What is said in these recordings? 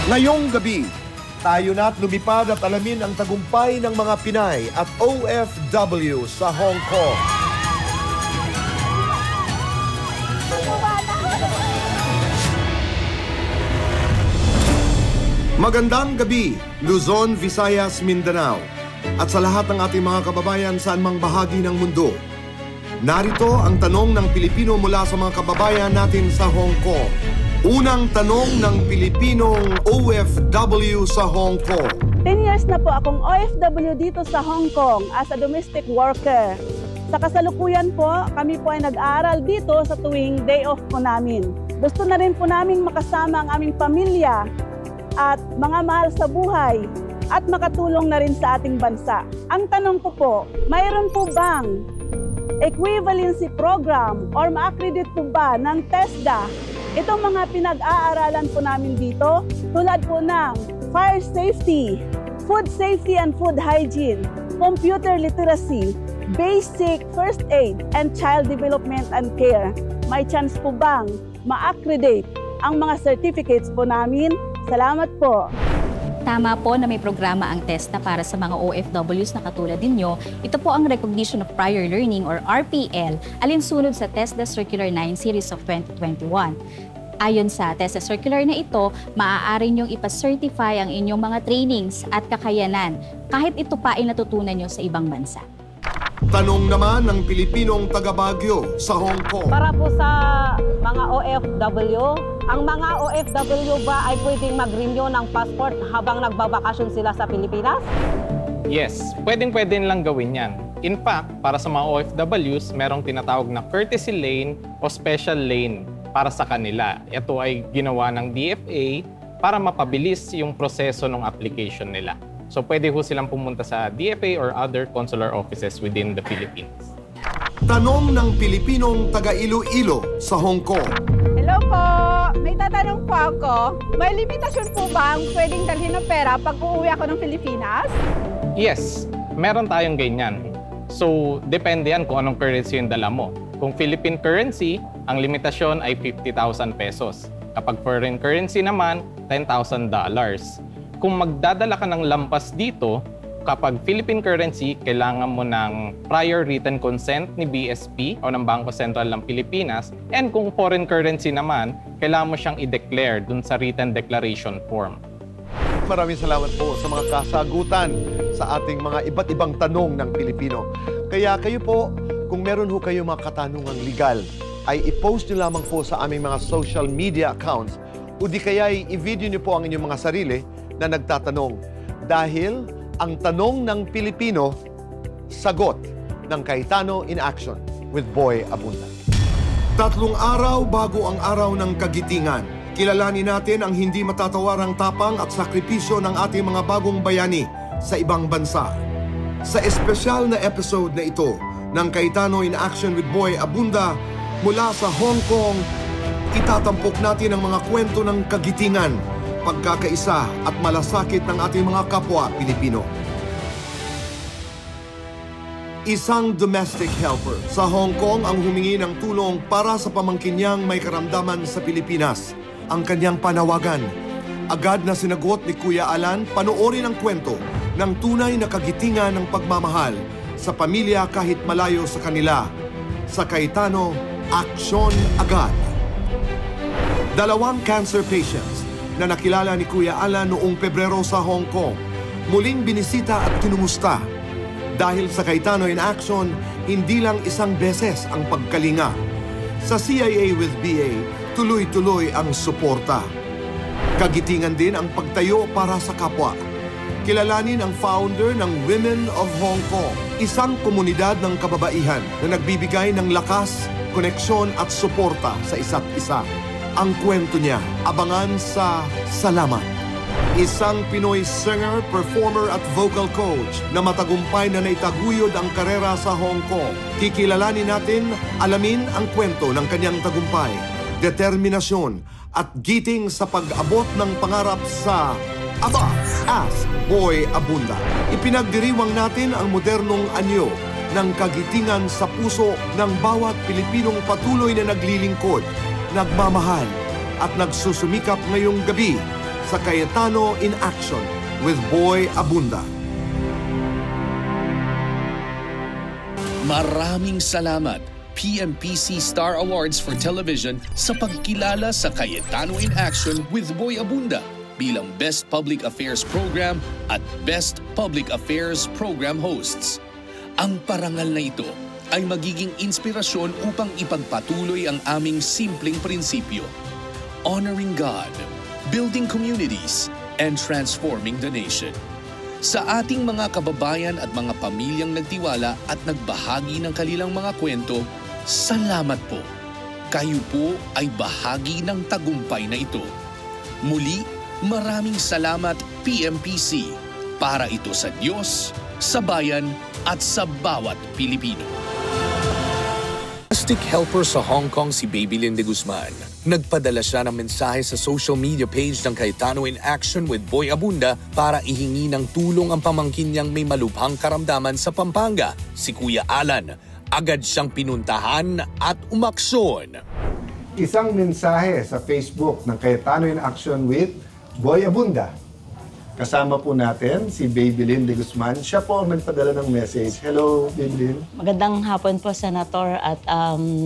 Ngayong gabi, tayo na't lumipad at alamin ang tagumpay ng mga Pinay at OFW sa Hong Kong. Magandang gabi, Luzon, Visayas, Mindanao, at sa lahat ng ating mga kababayan sa anumang bahagi ng mundo. Narito ang tanong ng Pilipino mula sa mga kababayan natin sa Hong Kong. Unang tanong ng Pilipinong OFW sa Hong Kong. 10 years na po akong OFW dito sa Hong Kong as a domestic worker. Sa kasalukuyan po, kami po ay nag-aaral dito sa tuwing day off po namin. Gusto na rin po namin makasama ang aming pamilya at mga mahal sa buhay at makatulong na rin sa ating bansa. Ang tanong ko po, mayroon po bang equivalency program or ma-accredit po ba ng TESDA itong mga pinag-aaralan po namin dito, tulad po ng fire safety, food safety and food hygiene, computer literacy, basic first aid, and child development and care. May chance po bang ma-accredit ang mga certificates po namin? Salamat po. Tama po na may programa ang TESDA para sa mga OFWs na katulad ninyo. Ito po ang Recognition of Prior Learning or RPL, alinsunod sa TESDA Circular 9 Series of 2021. Ayon sa TESDA Circular na ito, maaari niyong ipa-certify ang inyong mga trainings at kakayanan kahit ito pa ay natutunan niyo sa ibang bansa. Tanong naman ng Pilipinong taga Baguio sa Hong Kong. Para po sa mga OFW, ang mga OFW ba ay pwedeng mag-renew ng passport habang nagbabakasyon sila sa Pilipinas? Yes, pwedeng-pwede lang gawin yan. In fact, para sa mga OFWs, merong tinatawag na courtesy lane o special lane para sa kanila. Ito ay ginawa ng DFA para mapabilis yung proseso ng application nila. So pwede ho silang pumunta sa DFA or other consular offices within the Philippines. Tanong ng Pilipinong taga Iloilo sa Hong Kong. Hello po! May tatanong po ako. May limitasyon po ba ang pwedeng dalhin ng pera pag uuwi ako ng Pilipinas? Yes, meron tayong ganyan. So, depende yan kung anong currency yung dala mo. Kung Philippine currency, ang limitasyon ay 50,000 pesos. Kapag foreign currency naman, $10,000. Kung magdadala ka ng lampas dito, kapag Philippine currency, kailangan mo ng prior written consent ni BSP o ng Bangko Sentral ng Pilipinas. And kung foreign currency naman, kailangan mo siyang i-declare dun sa written declaration form. Maraming salamat po sa mga kasagutan sa ating mga iba't ibang tanong ng Pilipino. Kaya kayo po, kung meron ho kayo mga katanungang legal, ay i-post nyo lamang po sa aming mga social media accounts o di kaya i-video nyo po ang inyong mga sarili na nagtatanong. Dahil ang tanong ng Pilipino, sagot ng Cayetano in Action with Boy Abunda. 3 araw bago ang araw ng kagitingan, kilalanin natin ang hindi matatawarang tapang at sakripisyo ng ating mga bagong bayani sa ibang bansa. Sa espesyal na episode na ito ng Cayetano in Action with Boy Abunda mula sa Hong Kong, itatampok natin ang mga kwento ng kagitingan, pagkakaisa at malasakit ng ating mga kapwa Pilipino. Isang domestic helper sa Hong Kong ang humingi ng tulong para sa pamangkin niyang may karamdaman sa Pilipinas. Ang kanyang panawagan, agad na sinagot ni Kuya Alan, panoorin ang kwento ng tunay na kagitingan ng pagmamahal sa pamilya kahit malayo sa kanila. Sa Cayetano, aksyon agad. 2 cancer patients na nakilala ni Kuya Alan noong Pebrero sa Hong Kong, muling binisita at kinumusta. Dahil sa Cayetano in Action, hindi lang isang beses ang pagkalinga. Sa CIA with BA, tuloy-tuloy ang suporta. Kagitingan din ang pagtayo para sa kapwa. Kilalanin ang founder ng Women of Hong Kong, isang komunidad ng kababaihan na nagbibigay ng lakas, koneksyon at suporta sa isa't isa. Ang kwento niya, abangan sa Salamat. Isang Pinoy singer, performer at vocal coach na matagumpay na naitaguyod ang karera sa Hong Kong. Kikilalanin natin, alamin ang kwento ng kanyang tagumpay, determinasyon at giting sa pag-abot ng pangarap sa Aba, Ask Boy Abunda. Ipinagdiriwang natin ang modernong anyo ng kagitingan sa puso ng bawat Pilipinong patuloy na naglilingkod, nagmamahal at nagsusumikap ngayong gabi sa Cayetano in Action with Boy Abunda. Maraming salamat, PMPC Star Awards for Television, sa pagkilala sa Cayetano in Action with Boy Abunda bilang Best Public Affairs Program at Best Public Affairs Program Hosts. Ang parangal na ito ay magiging inspirasyon upang ipagpatuloy ang aming simpleng prinsipyo: honoring God, building communities, and transforming the nation. Sa ating mga kababayan at mga pamilyang nagtiwala at nagbahagi ng kanilang mga kwento, salamat po. Kayo po ay bahagi ng tagumpay na ito. Muli, maraming salamat, PMPC, para ito sa Diyos, sa bayan at sa bawat Pilipino. Domestic helper sa Hong Kong si Babylin de Guzman. Nagpadala siya ng mensahe sa social media page ng Cayetano in Action with Boy Abunda para ihingi ng tulong ang pamangkin niyang may malubhang karamdaman sa Pampanga, si Kuya Alan. Agad siyang pinuntahan at umaksyon. Isang mensahe sa Facebook ng Cayetano in Action with Boy Abunda. Kasama po natin si Babylin de Guzman. Siya po ang nagpadala ng message. Hello, Babylin. Magandang hapon po, Senator. At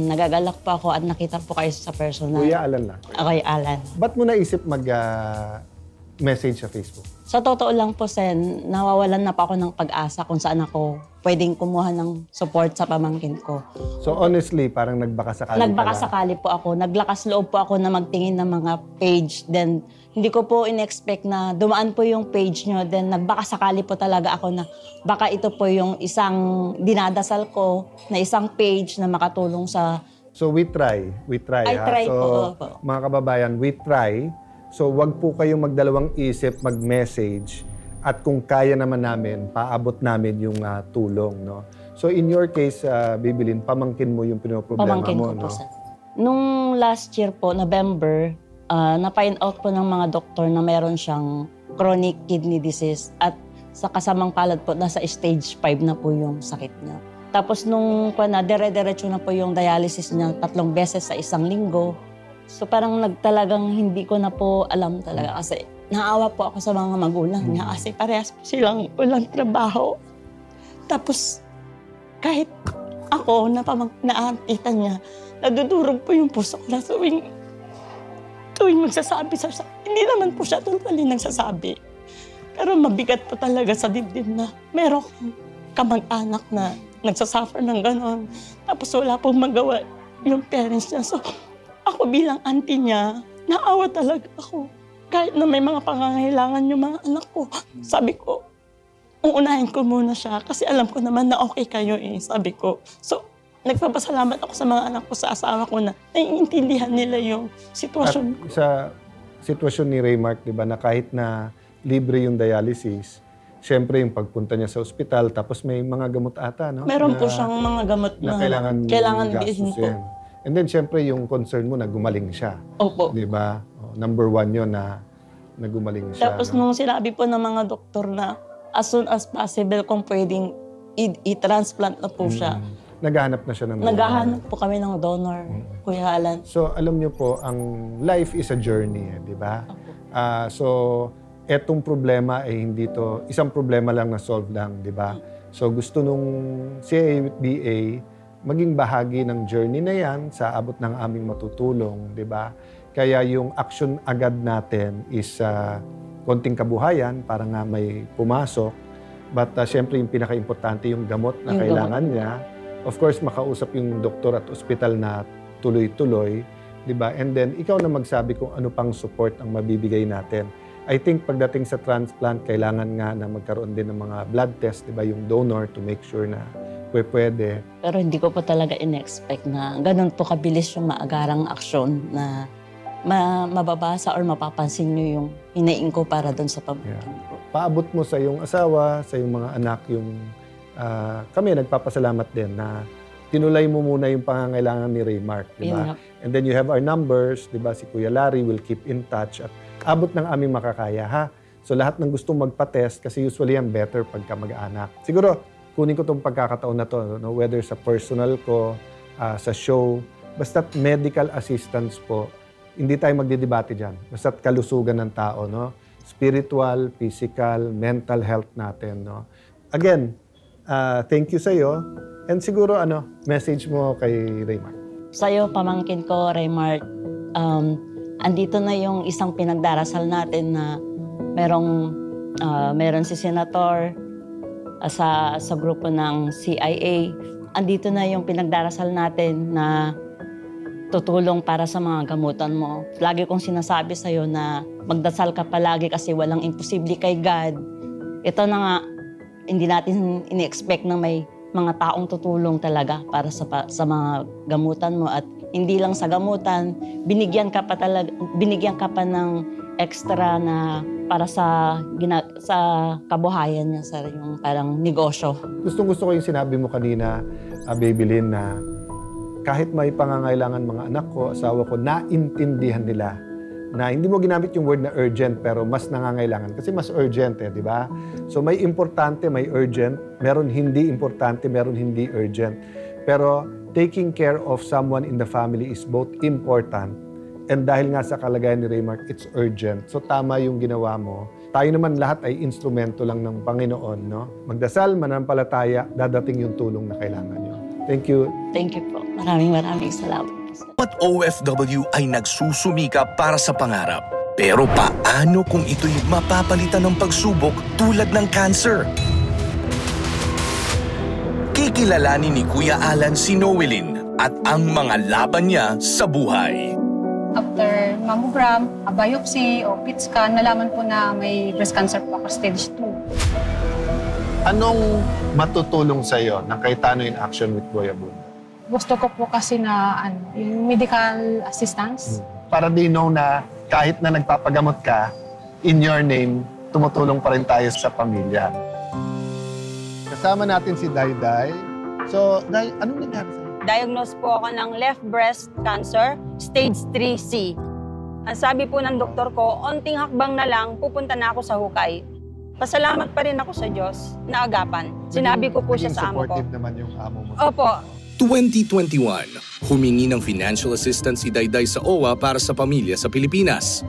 nagagalak po ako at nakita po kayo sa personal. Kuya Alan lang. Okay, Alan. Ba't mo naisip mag-message sa Facebook? Sa totoo lang po, Sen, nawawalan na pa ako ng pag-asa kung saan ako pwedeng kumuha ng support sa pamangkin ko. So honestly, parang nagbakasakali Nagbakasakali po ako. Naglakas loob po ako na magtingin ng mga page. Then, hindi ko po in-expect na dumaan po yung page nyo. Then, nagbakasakali po talaga ako na baka ito po yung isang dinadasal ko na isang page na makatulong sa... So we try. I try so, po. Mga kababayan, we try. So wag po kayong magdalawang isip, mag-message. At kung kaya naman namin, paabot namin yung tulong. No? So in your case, Babylin, pamangkin mo yung pinoproblema Pamangkin mo. ko po, No? Sen. Nung last year po, November, na-find out po ng mga doktor na meron siyang chronic kidney disease at sa kasamang palad po, nasa stage 5 na po yung sakit niya. Tapos nung dire-diretso na po yung dialysis niya 3 beses sa isang linggo. So parang talagang hindi ko na po alam talaga kasi naawa po ako sa mga magulang niya kasi parehas po silang walang trabaho. Tapos kahit ako na-aantita niya, nadudurog po yung puso ko na tuwing magsasabi siya. Hindi naman po siya totally nagsasabi. Pero mabigat po talaga sa dibdib na meron kamag-anak na nagsasuffer ng gano'n. Tapos wala pong magawa yung parents niya. So ako bilang auntie niya, naawa talaga ako. Kahit na may mga pangangailangan yung mga anak ko, sabi ko, uunahin ko muna siya kasi alam ko naman na okay kayo sabi ko. So, nagpapasalamat ako sa mga anak ko, sa asawa ko na naiintindihan nila yung sitwasyon. At sa sitwasyon ni Raymark, di ba, na kahit na libre yung dialysis, siyempre yung pagpunta niya sa ospital, tapos may mga gamot ata, no? Meron po siyang mga gamot na kailangan bilhin po. And then, siyempre, yung concern mo na gumaling siya. Opo. Di ba? Number 1 yun na gumaling siya. Tapos nung sinabi po ng mga doktor na as soon as possible kung pwedeng i-transplant na po siya. Naghahanap na siya ng donor. Naghahanap po kami ng donor, Kuya Alan. So, alam niyo po, ang life is a journey, di ba? So, etong problema ay hindi to, isang problema lang na solve lang, di ba? So, gusto nung CABA maging bahagi ng journey na yan sa abot ng aming matutulong, di ba? Kaya yung action agad natin is konting kabuhayan para nga may pumasok. But syempre yung pinaka-importante yung gamot na yung kailangan niya. Of course, makausap yung doktor at ospital na tuloy-tuloy, di ba? And then, ikaw na magsabi kung ano pang support ang mabibigay natin. I think pagdating sa transplant, kailangan nga na magkaroon din ng mga blood test, di ba? Yung donor to make sure na pwede. Pero hindi ko po talaga in-expect na ganun po kabilis yung maagarang aksyon na mababasa or mapapansin nyo yung hinaing ko para doon sa pamangkin ko. Paabot mo sa iyong asawa, sa iyong mga anak, yung kami nagpapasalamat din na tinulay mo muna yung pangangailangan ni Raymark, di ba? And then you have our numbers, di ba? Si Kuya Larry will keep in touch at abot ng aming makakaya, ha? So lahat ng gustong magpa-test, kasi usually yan better pagka mag-anak. Siguro, kunin ko itong pagkakataon na to, no? Whether sa personal ko, sa show, basta't medical assistance po, hindi tayo magdidebate dyan. Basta't kalusugan ng tao, no? Spiritual, physical, mental health natin, no? Again, thank you sa'yo. And siguro, message mo kay Raymart. Sa'yo, pamangkin ko, Raymart, andito na yung isang pinagdarasal natin na meron si Senator sa grupo ng CIA. Andito na yung pinagdarasal natin na tutulong para sa mga gamutan mo. Lagi kong sinasabi sa'yo na magdasal ka palagi kasi walang imposible kay God. Ito na nga, hindi natin ini-expect na may mga taong tutulong talaga para sa mga gamutan mo. At hindi lang sa gamutan, binigyan ka pa ng extra na para sa kabuhayan niya, sa yung parang negosyo. Gustong-gusto ko yung sinabi mo kanina, Baby Lynn, na kahit may pangangailangan mga anak ko, asawa ko, naintindihan nila na hindi mo ginamit yung word na urgent pero mas nangangailangan kasi mas urgent di ba? So may importante, may urgent, meron hindi importante, meron hindi urgent. Pero taking care of someone in the family is both important and dahil nga sa kalagayan ni Raymart, it's urgent. So tama yung ginawa mo. Tayo naman lahat ay instrumento lang ng Panginoon, no? Magdasal, mananampalataya, dadating yung tulong na kailangan nyo. Thank you. Thank you po. Maraming salamat. At OFW ay nagsusumikap para sa pangarap. Pero paano kung ito'y mapapalitan ng pagsubok tulad ng cancer? Kikilalanin ni Kuya Alan si Noelyn at ang mga laban niya sa buhay. After mammogram, biopsy o PET scan, nalaman po na may breast cancer po ako, stage 2. Anong matutulong sa'yo ng Cayetano in Action with Boy Abunda? Gusto ko po kasi na yung medical assistance. Para they know na kahit na nagpapagamot ka, in your name, tumutulong pa rin tayo sa pamilya. Kasama natin si Dayday. So, Day, anong nangyari sa'yo? Diagnose po ako ng left breast cancer, stage 3C. Ang sabi po ng doktor ko, onting hakbang na lang, pupunta na ako sa hukay. Pasalamat pa rin ako sa Diyos na agapan. Sinabi ko po siya sa amo ko. Supportive naman yung amo mo. Opo. 2021, humingi ng financial assistance si Dayday sa OWA para sa pamilya sa Pilipinas.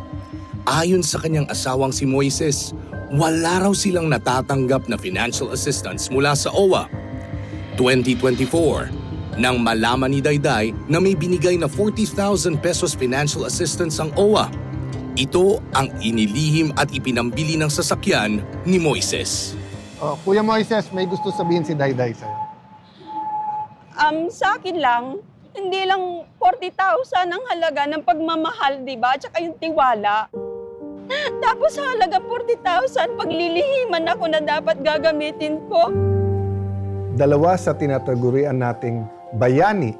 Ayon sa kanyang asawang si Moises, wala raw silang natatanggap na financial assistance mula sa OWA. 2024, nang malaman ni Dayday na may binigay na 40,000 pesos financial assistance ang OWA, ito ang inilihim at ipinambili ng sasakyan ni Moises. Kuya Moises, may gusto sabihin si Dayday sa'yo. Sa akin lang, hindi lang 40,000 ang halaga ng pagmamahal, di ba? Tsaka yung tiwala. Tapos halaga 40,000, paglilihiman ako na dapat gagamitin ko. Dalawa sa tinatagurian nating bayani,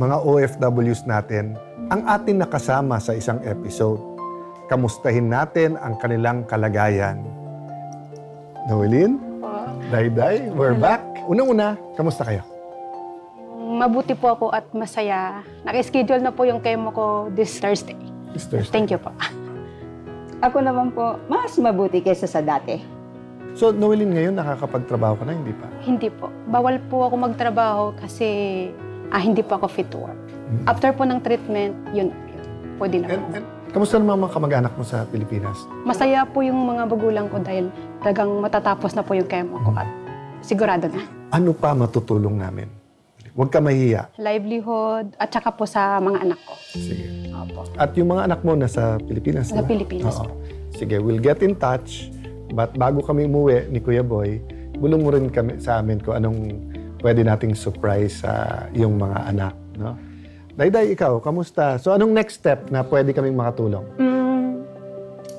mga OFWs natin, ang ating nakasama sa isang episode. Kamustahin natin ang kanilang kalagayan. Noelyn? Dayday, we're back. Unang-una, kamusta kayo? Mabuti po ako at masaya. Naka-schedule na po yung chemo ko this Thursday. Thank you po. Ako naman po, mas mabuti kaysa sa dati. So, Noelyn, ngayon nakakapagtrabaho ka na, hindi pa? Hindi po. Bawal po ako magtrabaho kasi hindi po ako fit to work. After po ng treatment, yun. Pwede na po. Kamusta naman mga kamag-anak mo sa Pilipinas? Masaya po yung mga magulang ko dahil talagang matatapos na po yung chemo ko at sigurado na. Ano pa matutulong namin? Huwag ka mahiya. Livelihood at saka po sa mga anak ko. Sige. Opo. At yung mga anak mo nasa Pilipinas? Sa Pilipinas po. Sige, we'll get in touch. But bago kami umuwi ni Kuya Boy, bulong mo rin kami sa amin kung anong pwede nating surprise sa iyong mga anak. No? Dayday, ikaw, kamusta? So anong next step na pwede kaming makatulong?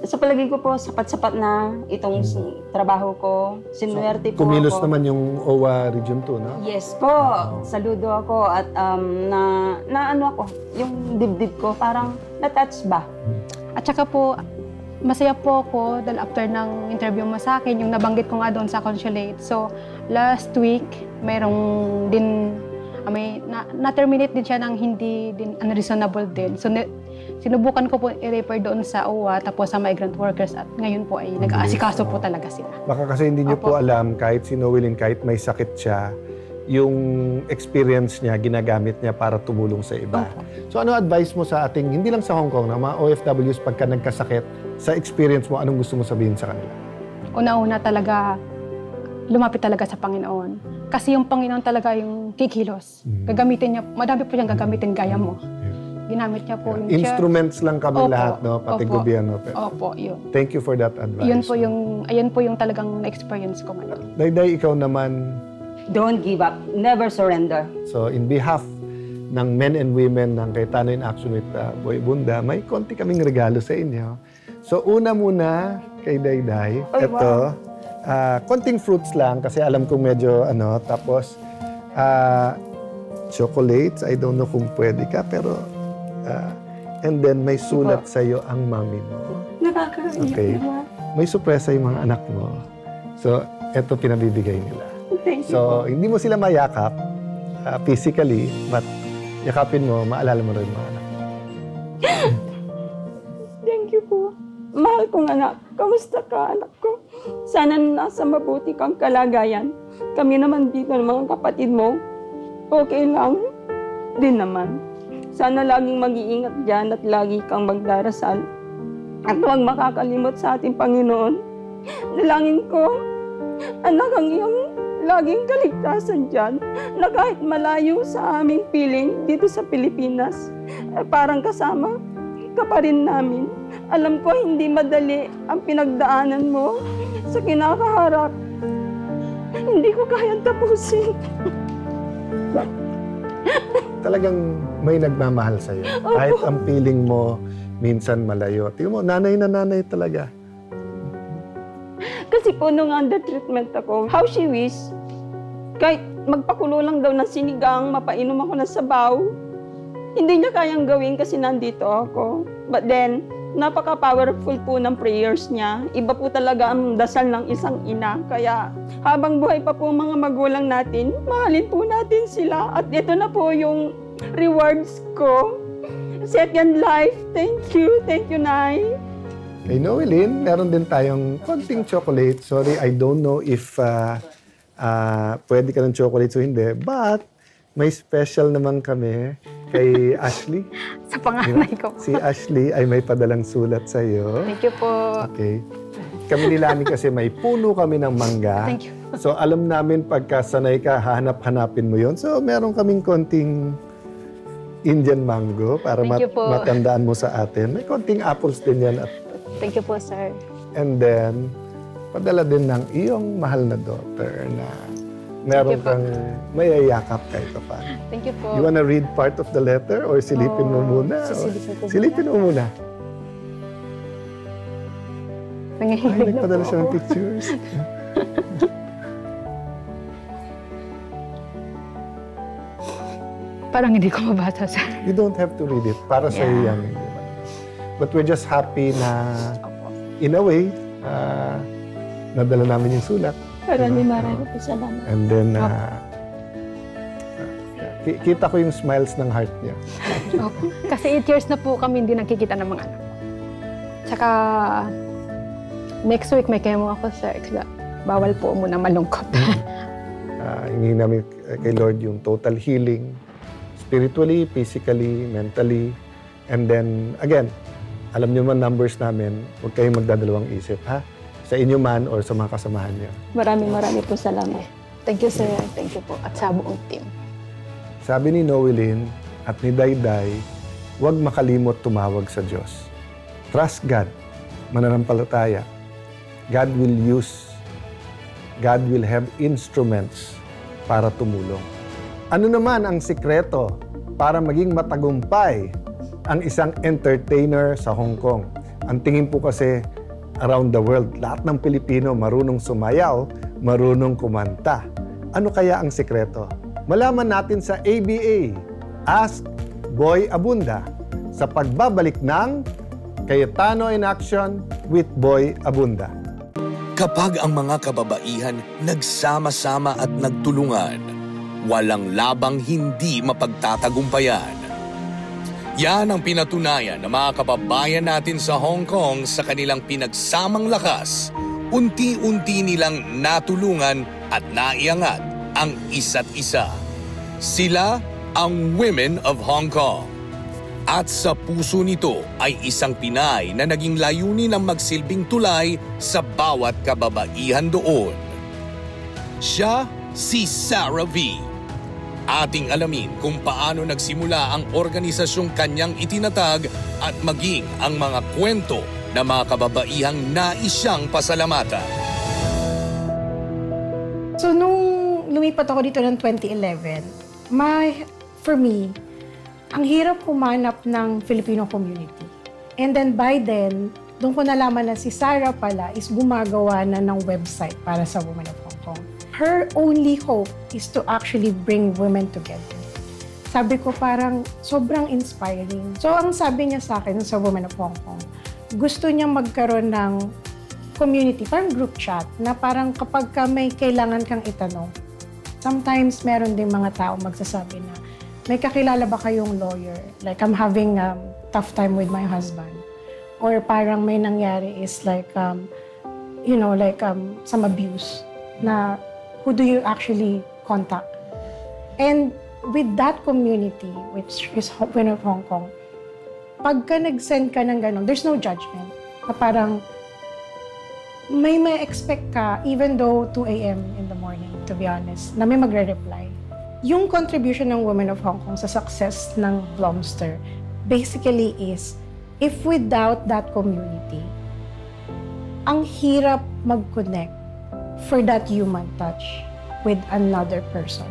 Sa palagay ko po, sapat-sapat na itong trabaho ko. Sinuwerte po kumilos ako. naman yung OWA Region 2, no? Yes po. Saludo ako at na ano ako, yung dibdib ko parang na-touch ba? At saka po, masaya po ako dahil after ng interview mo sa akin, yung nabanggit ko nga doon sa consulate. So, last week, mayroong din, na-terminate din siya ng hindi din unreasonable din. So, sinubukan ko po i-refer doon sa OWA tapos sa migrant workers at ngayon po ay nag-aasikaso po talaga sila. Baka kasi hindi niyo po alam, kahit si Noelyn, kahit may sakit siya, yung experience niya, ginagamit niya para tumulong sa iba. So ano advice mo sa ating, hindi lang sa Hong Kong, na mga OFWs pagka nagkasakit, sa experience mo, anong gusto mo sabihin sa kanila? Una-una talaga, lumapit talaga sa Panginoon. Kasi yung Panginoon talaga yung kikilos. Gagamitin niya, madami po siyang gagamitin gaya mo. Ginamit niya po yung instruments lang kami lahat, no? Pati gobyerno. Opo, yun. Thank you for that advice. Ayun po yung talagang na-experience ko ngayon. Dayday, ikaw naman. Don't give up. Never surrender. So, in behalf ng men and women ng Cayetano in Action with Boy Abunda, may konti kaming regalo sa inyo. So, una muna kay Dayday. Ito, konting fruits lang kasi alam kong medyo tapos chocolates. I don't know kung pwede ka, pero and then may sulat sa iyo ang mami mo. Nakakaiyak. Okay. May sorpresa yung mga anak mo. So, ito pinabibigay nila. Thank you. So, hindi mo sila mayakap physically, but yakapin mo, maalala mo rin mga anak mo. Thank you po. Mahal kong anak, kamusta ka anak ko? Sana nasa mabuti kang kalagayan. Kami naman dito ng mga kapatid mo, okay lang din naman. Sana laging mag-iingat dyan at lagi kang magdarasal. At huwag makakalimot sa ating Panginoon. Dalangin ko, anak, ang iyong laging kaligtasan dyan, na kahit malayo sa aming piling dito sa Pilipinas, parang kasama ka pa rin namin. Alam ko hindi madali ang pinagdaanan mo sa kinakaharap. Hindi ko kayang tapusin. Talagang may nagmamahal sa'yo. Kahit ang piling mo minsan malayo. Tingnan mo, nanay na nanay talaga. Kasi po nung under treatment ako, how she wish, kahit magpakulo lang daw ng sinigang, mapainom ako ng sabaw, hindi niya kayang gawin kasi nandito ako. But then, napaka-powerful po ng prayers niya. Iba po talaga ang dasal ng isang ina. Kaya habang buhay pa po mga magulang natin, mahalin po natin sila. At ito na po yung rewards ko. Second life. Thank you. Thank you, Nay. Kay Noelyn, meron din tayong konting chocolate. Sorry, I don't know if pwede ka ng chocolate o hindi. But may special naman kami kay Ashley. Sa panganay ko. Si Ashley ay may padalang sulat sa iyo. Thank you po. Okay. Kami ni Lani kasi may puno kami ng mangga. Thank you. So alam namin pagka sanay ka, hanap-hanapin mo yon. So meron kaming konting Indian mango para matandaan mo sa atin. May konting apples din yan. Thank you po, sir. And then, padala din ng iyong mahal na daughter na meron kang mayayakap kahit pa. Thank you po. You wanna read part of the letter or silipin mo muna? Silipin mo muna. Ay, nagpadala siya ng pictures. Parang hindi ko mabasa, sir. You don't have to read it. Para sa iyo yan. But we're just happy na, in a way, nadala namin yung sulat. Marami po salamat. And then, kita ko yung smiles ng heart niya. Kasi 8 years na po kami hindi nagkikita ng mga anak. Tsaka, next week may chemo ako, sir. Bawal po muna malungkot. Hingin namin kay Lord yung total healing, spiritually, physically, mentally. And then, again, alam niyo man numbers namin, huwag kayong magdadalawang isip, ha? Sa inyo man or sa mga kasamahan niyo. Marami po salamat. Thank you, sir. Thank you po. At sa buong team. Sabi ni Noelyn at ni Dayday, huwag makalimot tumawag sa Diyos. Trust God. Mananampalataya. God will have instruments para tumulong. Ano naman ang sikreto para maging matagumpay ang isang entertainer sa Hong Kong? Ang tingin po kasi around the world, lahat ng Pilipino marunong sumayaw, marunong kumanta. Ano kaya ang sikreto? Malaman natin sa ABA, Ask Boy Abunda, sa pagbabalik ng Cayetano in Action with Boy Abunda. Kapag ang mga kababaihan nagsama-sama at nagtulungan, walang labang hindi mapagtatagumpayan. Yan ang pinatunayan ng mga kababayan natin sa Hong Kong sa kanilang pinagsamang lakas. Unti-unti nilang natulungan at naiangat ang isa't isa. Sila ang Women of Hong Kong. At sa puso nito ay isang Pinay na naging layunin ng magsilbing tulay sa bawat kababaihan doon. Siya si Sarah V. Ating alamin kung paano nagsimula ang organisasyong kanyang itinatag at maging ang mga kwento na mga kababaihang nais siyang pasalamatan. So nung lumipat ako dito ng 2011, for me, ang hirap humanap ng Filipino community. And then by then, doon ko nalaman na si Sarah pala is gumagawa na ng website para sa Women of Hong Kong. Her only hope is to actually bring women together. Sabi ko parang sobrang inspiring. So ang sabi niya sa akin sa Women of Hong Kong, gusto niya magkaroon ng community, parang group chat, na parang kapag ka may kailangan kang itanong, sometimes meron din mga tao magsasabi na, may kakilala ba kayong lawyer? Like, I'm having a tough time with my husband. Or parang may nangyari is like, some abuse na who do you actually contact? And with that community, which is Women of Hong Kong, pagka nag-send ka ng gano'n, there's no judgment. Na parang may expect ka, even though 2 a.m. in the morning, to be honest, na may magre-reply. Yung contribution ng Women of Hong Kong sa success ng Blomster basically is, if without that community, ang hirap mag-connect for that human touch with another person.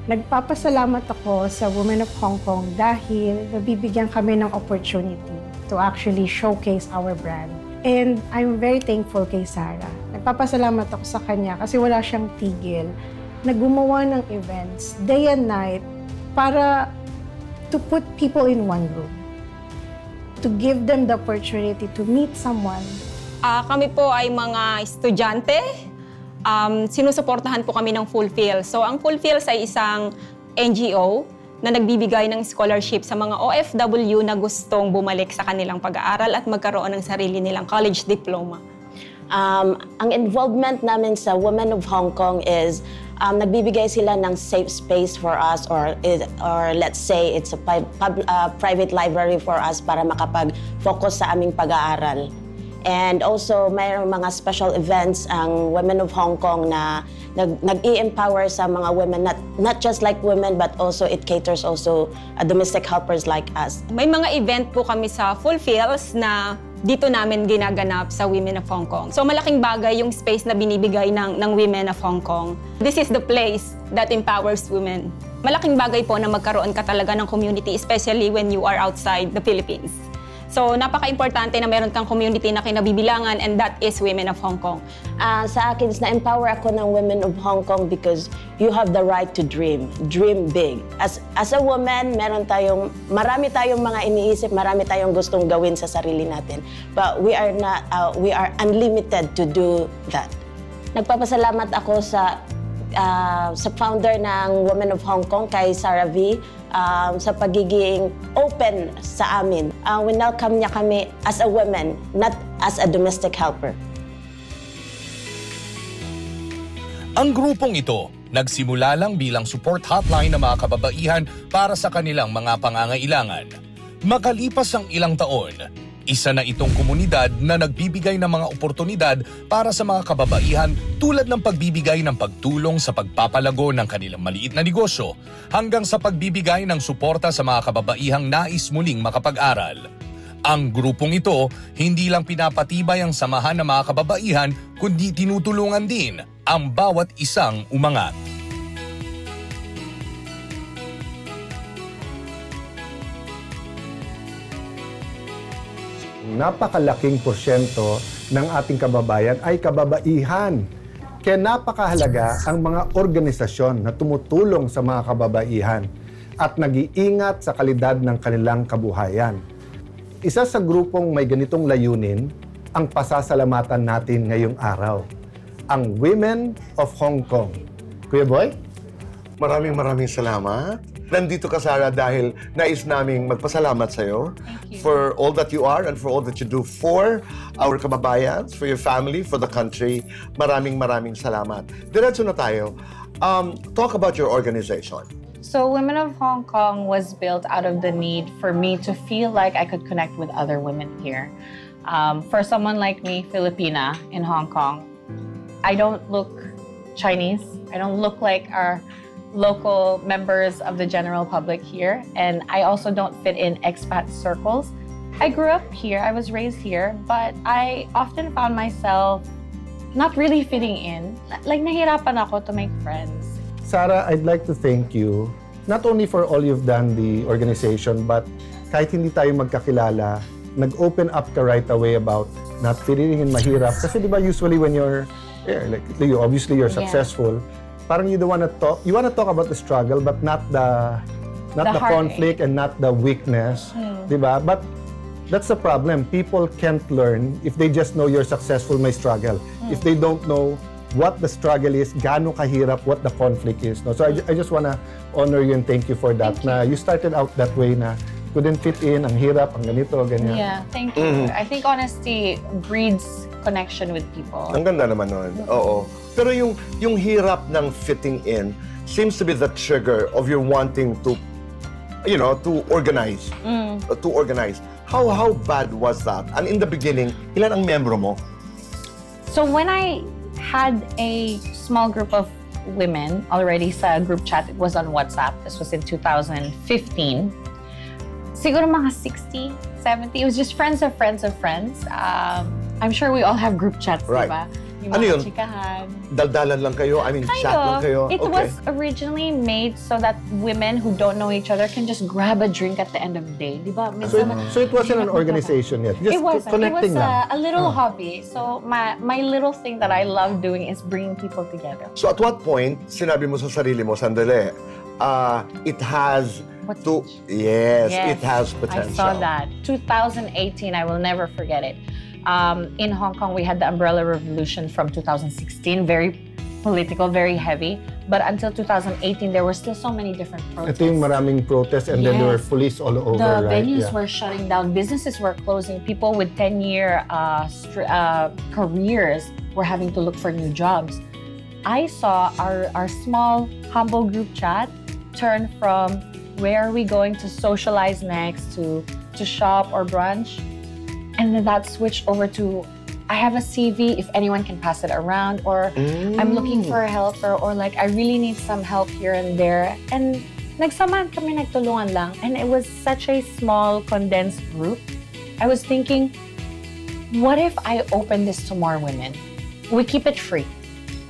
Nagpapasalamat ako sa Women of Hong Kong dahil nabibigyan kami ng opportunity to actually showcase our brand. And I'm very thankful kay Sarah. Nagpapasalamat ako sa kanya kasi wala siyang tigil na gumawa ng events day and night para to put people in one room. To give them the opportunity to meet someone. Kami po ay mga estudyante. Sinusuportahan po kami ng Fulfill. So ang Fulfill ay isang NGO na nagbibigay ng scholarship sa mga OFW na gustong bumalik sa kanilang pag-aaral at magkaroon ng sarili nilang college diploma. Ang involvement namin sa Women of Hong Kong is nagbibigay sila ng safe space for us or let's say it's a private library for us para makapag-focus sa aming pag-aaral. And also, mayroong mga special events ang Women of Hong Kong na nag-i-empower sa mga women, not just like women, but also it caters also domestic helpers like us. May mga event po kami sa Fulfills na dito namin ginaganap sa Women of Hong Kong. So malaking bagay yung space na binibigay ng Women of Hong Kong. This is the place that empowers women. Malaking bagay po na magkaroon ka talaga ng community, especially when you are outside the Philippines. So, napaka-importante na meron kang community na kinabibilangan, and that is Women of Hong Kong. Sa akin, na-empower ako ng Women of Hong Kong because you have the right to dream. Dream big. As a woman, marami tayong mga iniisip, marami tayong gustong gawin sa sarili natin. But we are unlimited to do that. Nagpapasalamat ako sa founder ng Women of Hong Kong, kay Sarah V, sa pagiging open sa amin. Welcome niya kami as a woman, not as a domestic helper. Ang grupong ito, nagsimula lang bilang support hotline ng mga kababaihan para sa kanilang mga pangangailangan. Makalipas ang ilang taon, isa na itong komunidad na nagbibigay ng mga oportunidad para sa mga kababaihan tulad ng pagbibigay ng pagtulong sa pagpapalago ng kanilang maliit na negosyo hanggang sa pagbibigay ng suporta sa mga kababaihang nais muling makapag-aral. Ang grupong ito hindi lang pinapatibay ang samahan ng mga kababaihan kundi tinutulungan din ang bawat isang umangat. Napakalaking porsyento ng ating kababayan ay kababaihan. Kaya napakahalaga ang mga organisasyon na tumutulong sa mga kababaihan at nag-iingat sa kalidad ng kanilang kabuhayan. Isa sa grupong may ganitong layunin ang pasasalamatan natin ngayong araw, ang Women of Hong Kong. Kuya Boy? Maraming salamat. nandito ka, Sarah, dahil nais naming magpasalamat sa'yo for all that you are and for all that you do for our kababayans, for your family, for the country. Maraming salamat. Diretso na tayo. Talk about your organization. So Women of Hong Kong was built out of the need for me to feel like I could connect with other women here. For someone like me, Filipina, in Hong Kong, I don't look Chinese. I don't look like our local members of the general public here. And I also don't fit in expat circles. I grew up here, I was raised here, but I often found myself not really fitting in. Like, nahirapan ako to make friends. Sarah, I'd like to thank you, not only for all you've done the organization, but kahit hindi tayo magkakilala, nag-open up ka right away about not fitting in, mahirap. Kasi di ba usually when you're, like obviously you're successful, parang you wanna talk about the struggle, but not the conflict and not the weakness, di ba? But that's the problem. People can't learn if they just know you're successful, may struggle. If they don't know what the struggle is, gaano kahirap, what the conflict is. No? So I just wanna honor you and thank you for that. You started out that way na couldn't fit in, ang hirap, ang ganito, ganyan. Yeah, thank you. I think honesty breeds connection with people. Ang ganda naman nun. Oo. Pero yung hirap ng fitting in seems to be the trigger of your wanting to, to organize. To organize. How bad was that? And in the beginning, ilan ang membro mo? So when I had a small group of women already sa group chat, it was on WhatsApp. This was in 2015. Siguro mga 60, 70. It was just friends of friends of friends. I'm sure we all have group chats, diba? Yung ano yun? Chikahan. Daldalan lang kayo? I mean, chat lang kayo? It was originally made so that women who don't know each other can just grab a drink at the end of the day. Diba? So it wasn't an organization yet? Just connecting lang? It was a little hobby. So my little thing that I love doing is bringing people together. So at what point, sinabi mo sa sarili mo, sandali, it has to... Yes, it has potential. I saw that. 2018, I will never forget it. In Hong Kong, we had the Umbrella Revolution from 2016, very political, very heavy. But until 2018, there were still so many different protests. Ito yung maraming protests and then there were police all over, the venues were shutting down, businesses were closing, people with 10-year careers were having to look for new jobs. I saw our small, humble group chat turn from where are we going to socialize next to shop or brunch. And then that switched over to, I have a CV, if anyone can pass it around, or I'm looking for a helper, or like, I really need some help here and there. And nagsamaan kami, nagtulungan lang. And it was such a small, condensed group. I was thinking, what if I open this to more women? We keep it free,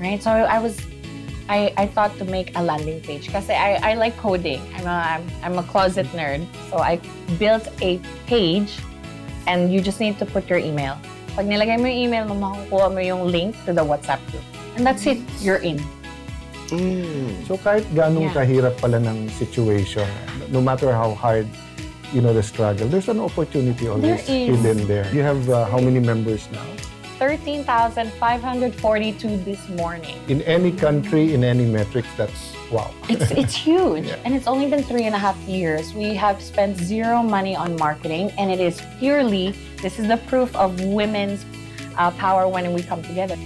right? So I thought to make a landing page kasi I like coding. I'm a closet nerd. So I built a page. And you just need to put your email. Pag nilagay mo yung email mo, makukuha mo yung link to the WhatsApp group. And that's it, you're in. So kahit ganong kahirap pala ng situation, no matter how hard, the struggle, there's an opportunity always hidden there. You have how many members now? 13,542 this morning. In any country, in any metrics, that's wow. It's huge. And it's only been 3.5 years. We have spent zero money on marketing, and it is purely, this is the proof of women's power when we come together.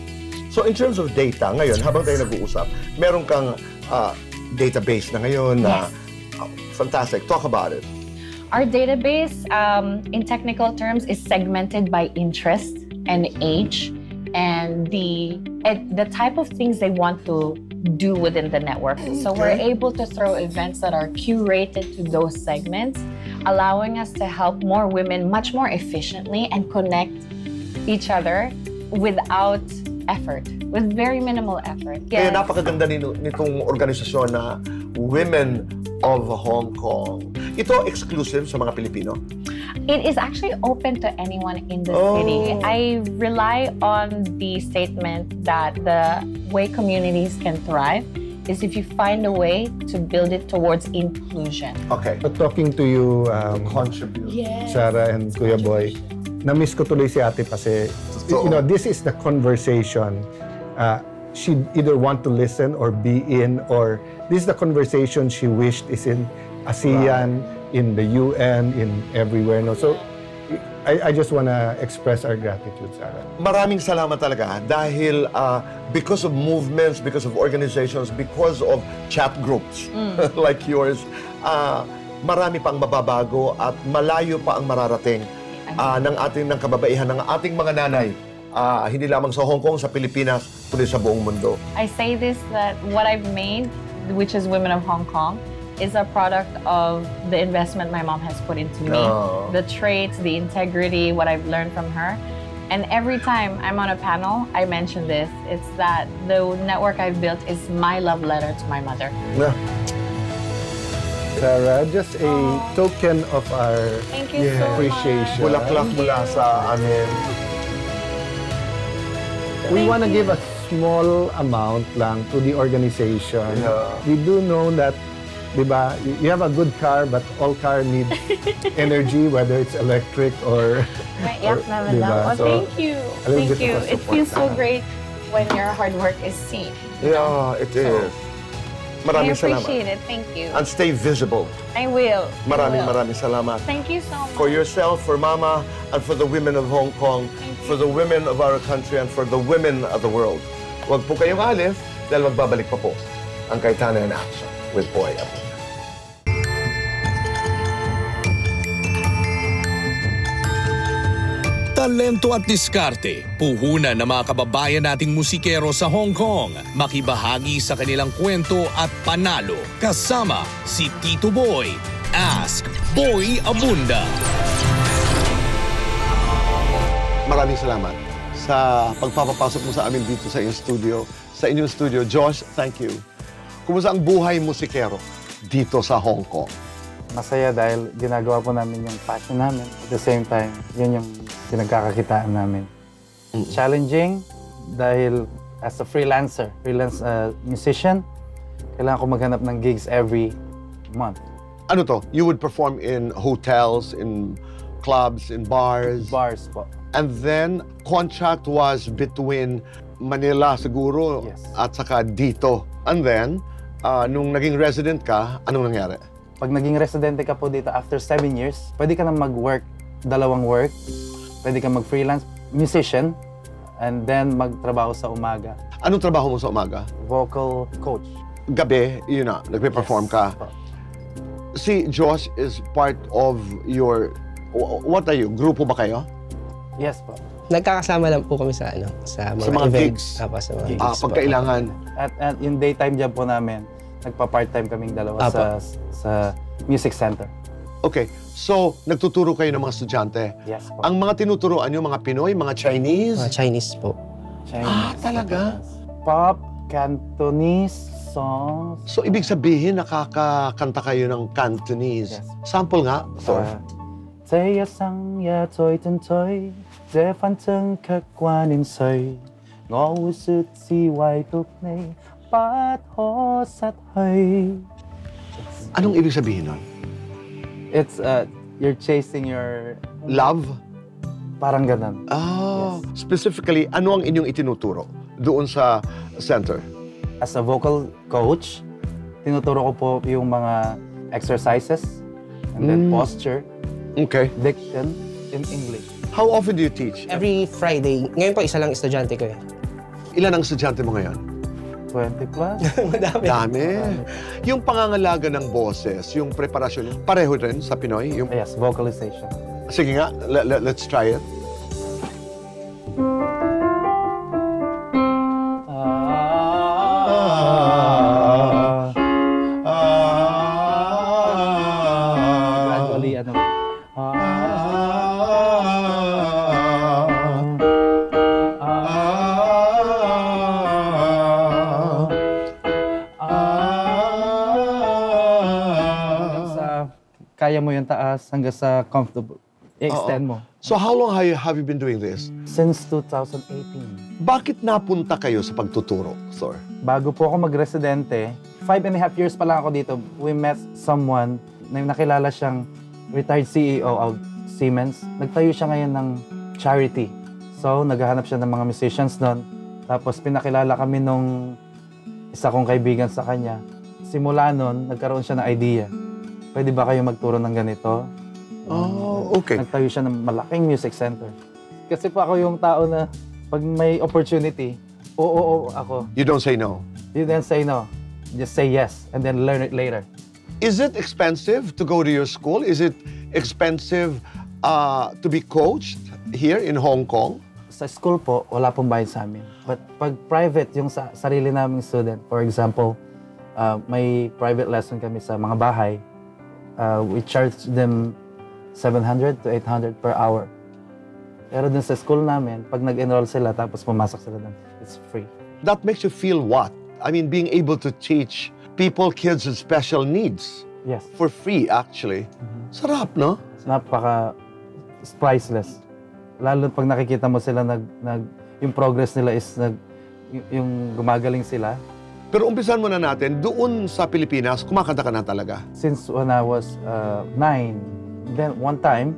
So in terms of data, ngayon, habang tayo nag-uusap, meron kang database na ngayon na fantastic. Talk about it. Our database, in technical terms, is segmented by interest and age and the type of things they want to do within the network. So we're able to throw events that are curated to those segments, allowing us to help more women much more efficiently and connect each other without effort, with very minimal effort. Kaya napakaganda nitong organisasyon na Women of Hong Kong. Ito exclusive sa mga Pilipino? It is actually open to anyone in the city. I rely on the statement that the way communities can thrive is if you find a way to build it towards inclusion. Okay. But talking to you, Sarah and Kuya Boy, na-miss ko tuloy si Ate kasi, this is the conversation. She either want to listen or be in, or this is the conversation she wished is ASEAN, in the UN, in everywhere. No? So, I just wanna express our gratitude, Sarah. Maraming salamat talaga dahil because of movements, because of organizations, because of chat groups like yours, marami pang mababago at malayo pa ang mararating ng kababaihan ng ating mga nanay. Hindi lamang sa Hong Kong, sa Pilipinas, kundi sa buong mundo. I say this that what I've made, which is Women of Hong Kong, is a product of the investment my mom has put into me. The traits, the integrity, what I've learned from her. And every time I'm on a panel, I mention this. It's that the network I've built is my love letter to my mother. Sarah, just a token of our Thank you so appreciation. Bulaklak mula sa amin. We want to give a small amount lang to the organization. We do know that, diba, you have a good car, but all car needs energy, whether it's electric or... Diba? Thank you. Thank you. It feels so great when your hard work is seen. Yeah, it is. Maraming salamat. I appreciate it. Thank you. And stay visible. I will. Maraming salamat. Thank you so much. For yourself, for Mama, and for the women of Hong Kong, for the women of our country, and for the women of the world. Huwag po kayong alis dahil magbabalik pa po ang Cayetano in Action with Boy Abunda. Talento at diskarte, puhunan ng mga kababayan nating musikero sa Hong Kong, makibahagi sa kanilang kwento at panalo. Kasama si Tito Boy. Ask Boy Abunda. Maraming salamat sa pagpapapasok mo sa amin dito sa inyong studio. Josh, thank you. Kumusta ang buhay musikero dito sa Hong Kong? Masaya dahil ginagawa po namin yung passion namin. At the same time, yun yung pinagkakakitaan namin. Challenging dahil as a freelance musician, kailangan ko maghanap ng gigs every month. Ano to? You would perform in hotels, in clubs, in bars? Bars po. And then, contract was between Manila siguro at saka dito. And then, nung naging resident ka, anong nangyari? Pag naging residente ka po dito after 7 years, pwede ka na mag-work, dalawang work. Pwede ka mag-freelance musician and then magtrabaho sa umaga. Anong trabaho mo sa umaga? Vocal coach. Gabi, yun na, nagpe-perform ka. Si Josh is part of your, what are you? Grupo ba kayo? Yes po. Nagkakasama lang po kami sa mga gigs. events. Sa mga gigs pag kailangan. At yung daytime job po namin, nagpa-part-time kaming dalawa sa music center. Okay, so nagtuturo kayo ng mga estudyante. Yes po. Ang mga tinuturoan nyo, mga Pinoy, mga Chinese? Mga Chinese po. Chinese. Talaga? Pop, Cantonese songs. So ibig sabihin, nakakakanta kayo ng Cantonese. Yes. Sample nga, Thor. 这一生也在進取，這份真卻掛念誰？我會說是唯獨你不可失去。 Anong ibig sabihin nun? It's, you're chasing your... Love? Parang ganun. Specifically, ano ang inyong itinuturo doon sa center? As a vocal coach, tinuturo ko po yung mga exercises and then posture, diction in English. How often do you teach? Every Friday. Ngayon po, isa lang estudyante ko. Ilan ang estudyante mo ngayon? 20 plus. Madami. Dami. Yung pangangalaga ng boses, yung preparasyon, pareho rin sa Pinoy? Yung... Yes, vocalization. Sige nga, let's try it. Gradually, ano. Kaya mo yung taas hanggang sa comfortable. I-extend mo. So how long have you been doing this? Since 2018. Bakit napunta kayo sa pagtuturo, Thor? Bago po ako mag-residente, 5.5 years pa lang ako dito, we met someone na nakilala siyang retired CEO of Siemens. Nagtayo siya ngayon ng charity. So, naghahanap siya ng mga musicians doon. Tapos pinakilala kami nung isa kong kaibigan sa kanya. Simula noon, nagkaroon siya ng idea pwede ba kayo magturo ng ganito? Oh, okay. Nagtayo siya ng malaking music center. Kasi po ako yung tao na pag may opportunity, oo ako. You don't say no? You don't say no. Just say yes and then learn it later. Is it expensive to go to your school? Is it expensive to be coached here in Hong Kong? Sa school po, wala pong bayad sa amin. But pag private, yung sa sarili naming student, for example, may private lesson kami sa mga bahay, we charge them 700 to 800 per hour. Pero dun sa school namin, pag nag-enroll sila tapos pumasok sila dun, it's free. That makes you feel what? I mean, being able to teach people, kids with special needs. Yes. For free, actually. Sarap, no? It's priceless. Lalo pag nakikita mo sila, yung progress nila is yung gumagaling sila. Pero umpisan muna natin, doon sa Pilipinas, kumakanta ka na talaga? Since when I was 9, then one time,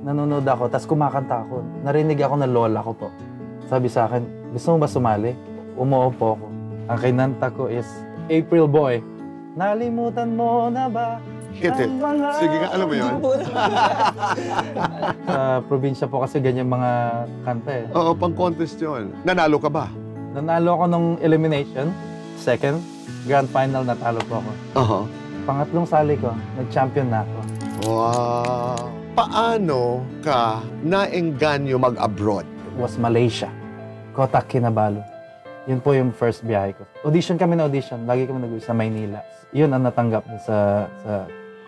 nanonood ako, tapos kumakanta ako. Narinig ako na lola ko po. Sabi sa akin, gusto mo ba sumali? Umuo po ako. Ang kinanta ko is, April Boy, nalimutan mo na ba? Hit it. Sige nga, alam mo yun? Sa probinsya po kasi ganyan mga kanta eh. Oo, pang-contest yun. Nanalo ka ba? Nanalo ako nung elimination. Second, grand final natalo po ako. Pangatlong sali ko, nag-champion na ako. Wow! Paano ka naengganyo mag-abroad? It was Malaysia. Kotak Kinabalu. Yun po yung first biyahe ko. Audition kami na audition. Lagi kami nag-uwi sa Maynila. Yun ang natanggap sa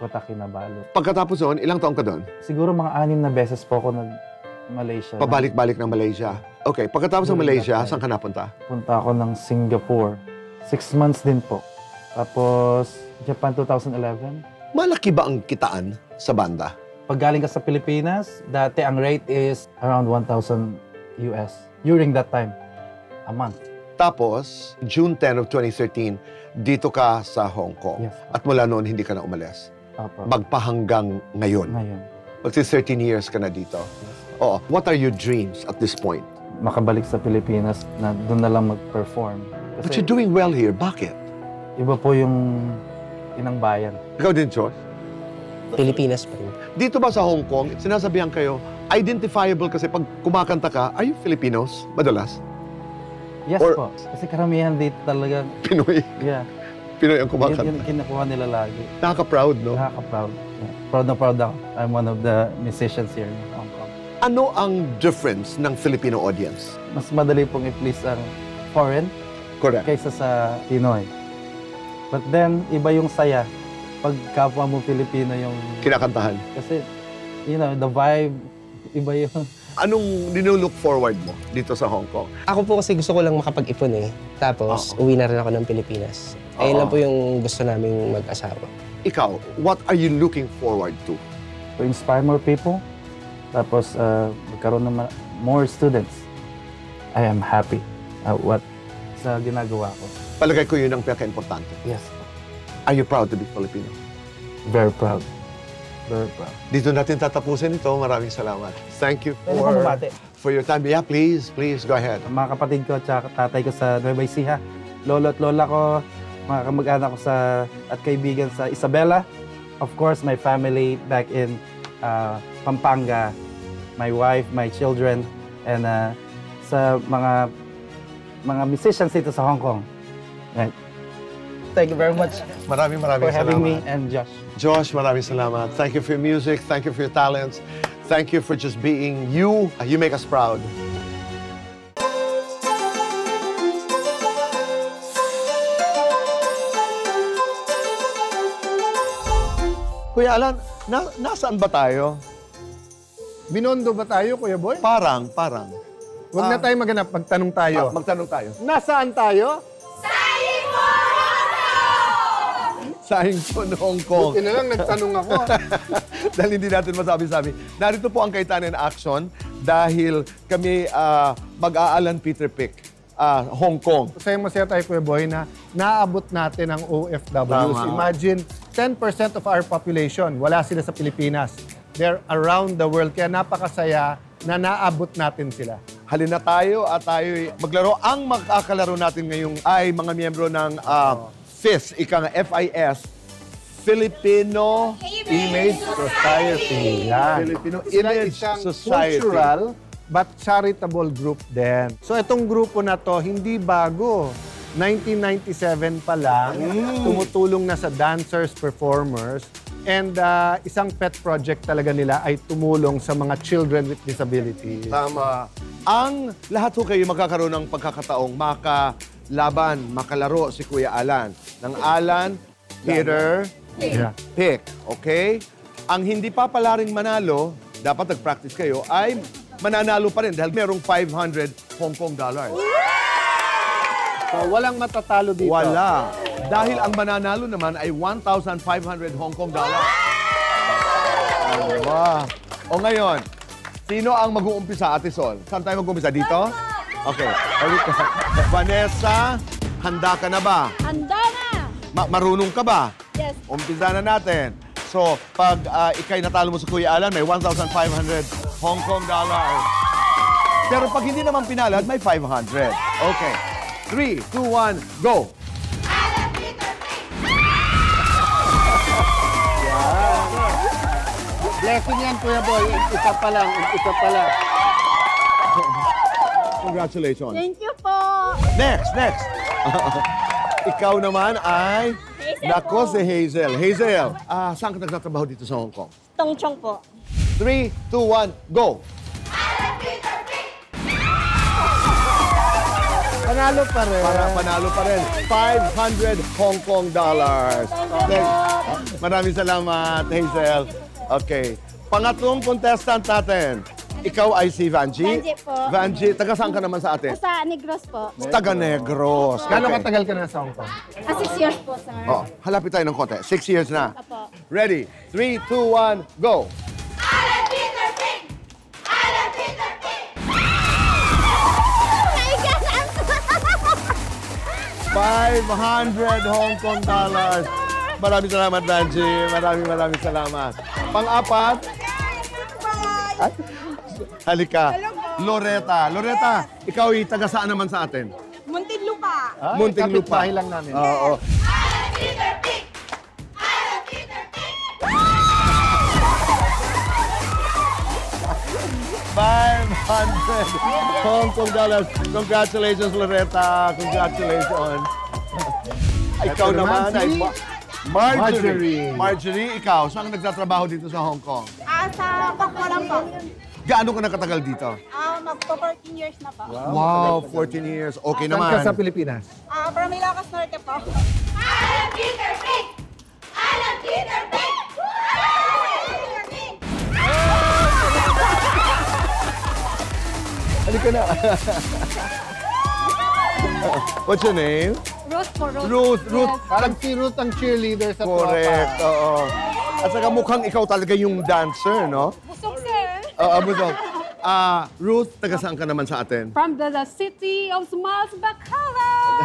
Kotak Kinabalu. Pagkatapos doon, ilang taong ka doon? Siguro mga 6 na beses po ako nag-Malaysia. Pabalik-balik ng Malaysia. Okay, pagkatapos ng Malaysia, saan ka napunta? Punta ako ng Singapore. 6 months din po. Tapos, Japan 2011. Malaki ba ang kitaan sa banda? Pag galing ka sa Pilipinas, dati ang rate is around 1,000 US during that time, a month. Tapos, June 10 of 2013, dito ka sa Hong Kong. Yes. At mula noon, hindi ka na umalis. Opo. Magpahanggang ngayon. Magsi 13 years ka na dito. Yes. Oo. What are your dreams at this point? Makabalik sa Pilipinas na doon na lang mag-perform. But you're doing well here. Bakit? Iba po yung inang bayan. Ikaw din, Josh? Pilipinas pa rin. Dito ba sa Hong Kong, sinasabihan kayo, identifiable kasi pag kumakanta ka, are you Filipinos? Madalas? Yes po. Kasi karamihan dito talaga. Pinoy? Yeah. Pinoy ang kumakanta. Yun kinukuha nila lagi. Nakaka-proud, no? Nakaka-proud. Yeah. Proud na proud ako. I'm one of the musicians here in Hong Kong. Ano ang difference ng Filipino audience? Mas madali pong i-please ang foreign kaysa sa Pinoy. But then, iba yung saya pag kapwa mo Filipino yung kinakantahan. Kasi, you know, the vibe, iba yung... Anong nilook forward mo dito sa Hong Kong? Ako po kasi gusto ko lang makapag-ipon eh. Tapos, uwi na rin ako ng Pilipinas. Ayun lang po yung gusto naming mag-asawa. Ikaw, what are you looking forward to? To inspire more people. Tapos, magkaroon ng more students. I am happy what sa ginagawa ko. Palagay ko yun ang pinaka-importante. Yes. Are you proud to be Filipino? Very proud. Very proud. Dito natin tatapusin ito. Maraming salamat. Thank you Pwede for your time. Yeah, please, go ahead. Mga kapatid ko at tatay ko sa Nueva Ecija, lolo at lola ko, mga kamag-anak ko at kaibigan sa Isabela. Of course, my family back in Pampanga, my wife, my children, and sa mga musicians dito sa Hong Kong. Right. Thank you very much. Maraming for having salamat. me and Josh. Josh, maraming salamat. Thank you for your music. Thank you for your talents. Thank you for just being you. You make us proud. Kuya Alan, nasaan ba tayo? Binondo ba tayo, Kuya Boy? Parang. Huwag na tayo maghanap, magtanong tayo. Magtanong tayo. Nasaan tayo? Saingchon, Hong Kong. Buti na lang, nagtanong ako. Dahil hindi natin masabi-sabi. Narito po ang Kaitanen Action dahil kami mag-aalan Peter Pick, Hong Kong. Masaya tayo, Kuya Boy, na naabot natin ang OFWs. Imagine, 10% of our population, wala sila sa Pilipinas. They're around the world. Kaya napakasaya na naabot natin sila. Halina tayo at tayo maglaro. Ang magkakalaro natin ngayong ay mga miyembro ng FIS, FIS, Filipino Image Society. Yan. Filipino Sila Image isang Society. cultural but charitable group din. So itong grupo na to, hindi bago. 1997 pa lang, tumutulong na sa dancers, performers, and isang pet project talaga nila ay tumulong sa mga children with disabilities. Tama. Ang lahat ho kayo magkakaroon ng pagkakataong makalaban, makalaro si Kuya Alan. Ng Alan, Peter, Pick. Okay? Ang hindi pa pala rin manalo, dapat nag-practice kayo, ay mananalo pa rin dahil merong 500 Hong Kong dollars. So, walang matatalo dito. Wala. Dahil ang mananalo naman ay 1,500 Hong Kong dollars. Wow. O ngayon, sino ang mag-uumpisa, Ate Sol? Saan tayo mag-uumpisa? Dito? Okay. Vanessa, handa ka na ba? Handa na! Marunong ka ba? Yes. Umpisa na natin. So, pag ikay natalo mo sa Kuya Alan, may 1,500 Hong Kong dollars. Pero pag hindi naman pinalad, may 500. Okay. 3, 2, 1, go! Blessing yan, Kuya Boy. Isa pa lang. Congratulations. Thank you po. Next. Ikaw naman ay... Hazel Nako, po. si Hazel. Hazel, saan ka nagtatrabaho dito sa Hong Kong? Tongchong po. 3, 2, 1, go! Panalo pa rin. Panalo pa rin. 500 Hong Kong dollars. Okay. Maraming salamat, Hazel. Okay. Pangatlong contestant natin. Ikaw ay si Vanji. Vanji po. Vanji, taga saan ka naman sa atin? Sa Negros po. Taga Negros. Gano'ng katagal ka na sa Hong Kong? 6 years po, sir. Oh, halapit tayo ng konti. 6 years na. Apo. Ready? 3, 2, 1, go! 500 Hong Kong dollars. Maraming salamat, Vanji. Maraming salamat. Pang-apat. Ay, halika. Loretta. Loretta, ikaw ay taga saan naman sa atin? Muntinlupa. Muntinlupa. kapitbahay lang namin. Oo. $500 Hong Kong dollars. Congratulations, Loretta. Congratulations. Ikaw naman ay Marjorie. Marjorie, ikaw, saan ka nagtatrabaho dito sa Hong Kong? Sa Pakwa lang po. Gaano ka nakatagal dito? Magpo 14 years na po. Wow, 14 years. Okay Saan naman. ka sa Pilipinas? From Ilocos Norte po. Halika na. What's your name? Ruth po, Ruth. Yes. Parang si Ruth ang cheerleader sa Correct, tropa. oo. At saka mukhang ikaw talaga yung dancer, no? Busog, sir. Busog. Ruth, taga saan ka naman sa atin? From the city of Smiles, Bacolod.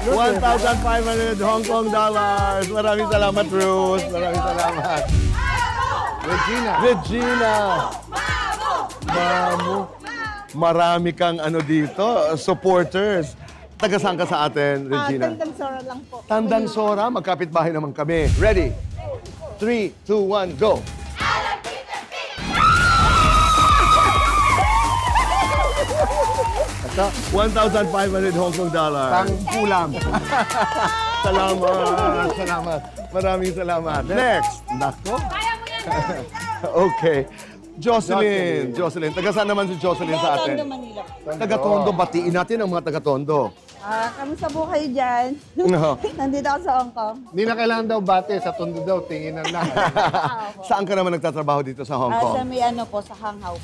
$1,500 Hong Kong dollars. Maraming salamat, Ruth. Maraming salamat. Regina. Mamo. Marami kang ano dito, supporters. Taga saan ka sa atin, Regina? Tandansora lang po. Tandansora, magkapit-bahay naman kami. Ready? 3, 2, 1, go! Ito, 1,500 Hong Kong dollars. Pang-ulam. Salamat. Maraming salamat. Next. Nako. Okay. Jocelyn. Taga saan naman si Jocelyn sa atin? Tondo, Manila. Taga-Tondo. Batiin natin ang mga taga-Tondo. Kamusta po kayo dyan? No. Nandito ako sa Hong Kong. Hindi na kailangan daw bate. Sa Tondo daw, tinginan lang. Saan ka naman nagtatrabaho dito sa Hong Kong? Sa may ano po, sa Hanghaw.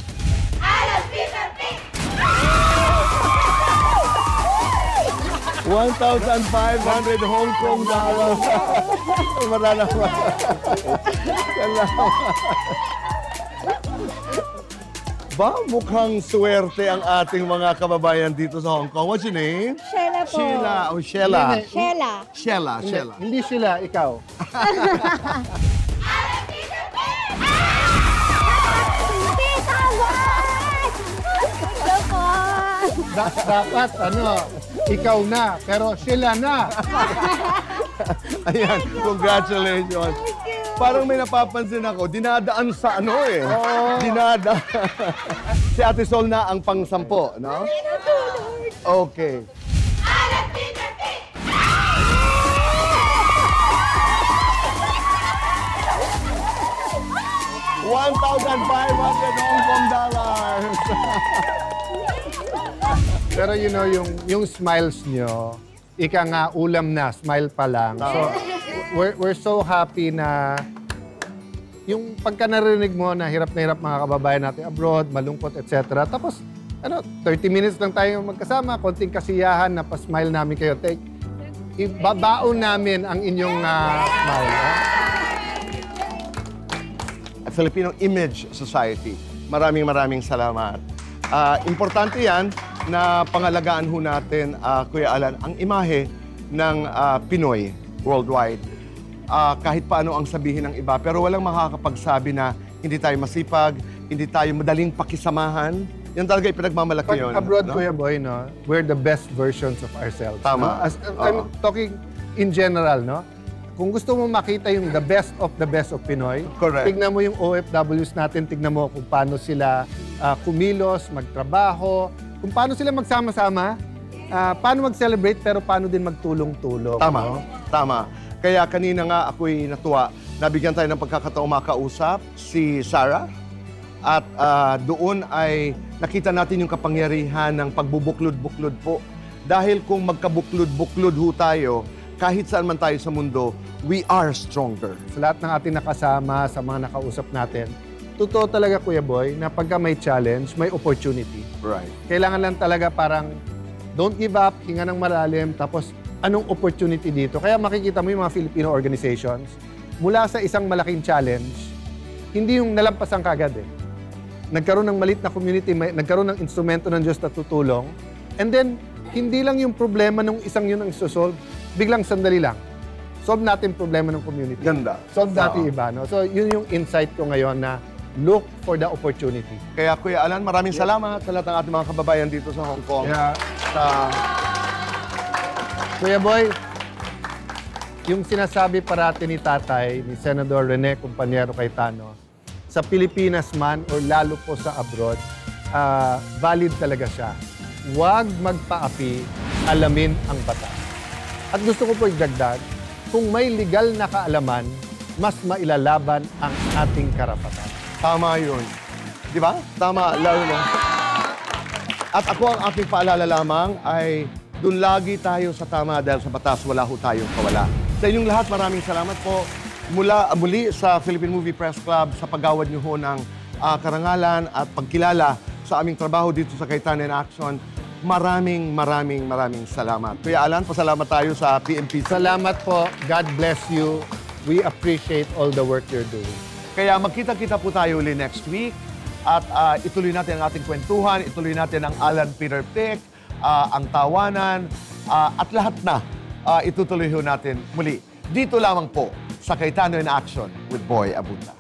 $1,500 Hong Kong dollars. Salamat. Ba, mukhang swerte ang ating mga kababayan dito sa Hong Kong. What's your name? Sheila po. Sheila. Sheila. Sheila. Hindi sila, ikaw. Dapat, ikaw na, pero sila na. Ayan, congratulations. Parang may napapansin ako, dinadaan sa Dinadaan. Si Ate Sol na ang pang-10, no? Okay. 1,500 Hong Kong dollars. Pero yung smiles nyo, ika nga ulam na, smile pa lang. So, we're so happy na yung pagka narinig mo na hirap mga kababayan natin abroad, malungkot, etc. Tapos, 30 minutes lang tayo magkasama, konting kasiyahan na pa-smile namin kayo. Ibabaon namin ang inyong smile. Filipino Image Society. Maraming salamat. Importante yan na pangalagaan ho natin, Kuya Alan, ang imahe ng Pinoy worldwide. Kahit paano ang sabihin ng iba, pero walang makakapagsabi na hindi tayo masipag, hindi tayo madaling pakisamahan. Yan talaga ipinagmamalaki yun. Abroad, no? Kuya Boy, we're the best versions of ourselves. Tama. I'm talking in general, no? Kung gusto mo makita yung the best of Pinoy, correct, tignan mo yung OFWs natin, tignan mo kung paano sila kumilos, magtrabaho, kung paano sila magsama-sama, paano mag-celebrate, pero paano din magtulong-tulong. Tama, no? Tama. Kaya kanina nga ako'y natuwa, nabigyan tayo ng pagkakataong makausap si Sarah, at doon ay nakita natin yung kapangyarihan ng pagbubuklod-buklod po. Dahil kung magkabuklod-buklod ho tayo, kahit saan man tayo sa mundo, we are stronger. Sa lahat ng ating nakasama, sa mga nakausap natin, totoo talaga, Kuya Boy, na pagka may challenge, may opportunity. Right. Kailangan lang talaga parang don't give up, hinga ng malalim, tapos anong opportunity dito? Kaya makikita mo yung mga Filipino organizations, mula sa isang malaking challenge, hindi yung nalampasan kagad eh. Nagkaroon ng maliit na community, nagkaroon ng instrumento ng Diyos na tutulong, and then, hindi lang yung problema ng isang yun ang isosolve, biglang sandali lang. Solve natin problema ng community. Ganda. Solve natin iba, no? So, yun yung insight ko ngayon na look for the opportunity. Kaya, Kuya Alan, maraming salamat sa lahat ng ating mga kababayan dito sa Hong Kong. Kuya Boy, yung sinasabi parati ni Tatay, ni Senador Rene Compañero Cayetano, sa Pilipinas man o lalo po sa abroad, valid talaga siya. Huwag magpaapi, alamin ang batas. At gusto ko po idagdag, kung may legal na kaalaman, mas mailalaban ang ating karapatan. Tama yun. Di ba? Tama, lalo na. At ako ang aking paalala lamang ay doon lagi tayo sa tama dahil sa batas wala ho tayong kawala. Sa inyong lahat, maraming salamat po. Muli sa Philippine Movie Press Club sa paggawad niyo ho ng karangalan at pagkilala sa aming trabaho dito sa Cayetano in Action. Maraming salamat. Kuya Alan, pasalamat tayo sa PMP. Salamat po. God bless you. We appreciate all the work you're doing. Kaya magkita-kita po tayo ulit next week at ituloy natin ang ating kwentuhan, ituloy natin ang Alan Peter Pick, ang tawanan, at lahat na itutuloy ho natin muli. Dito lamang po sa Cayetano in Action with Boy Abunda.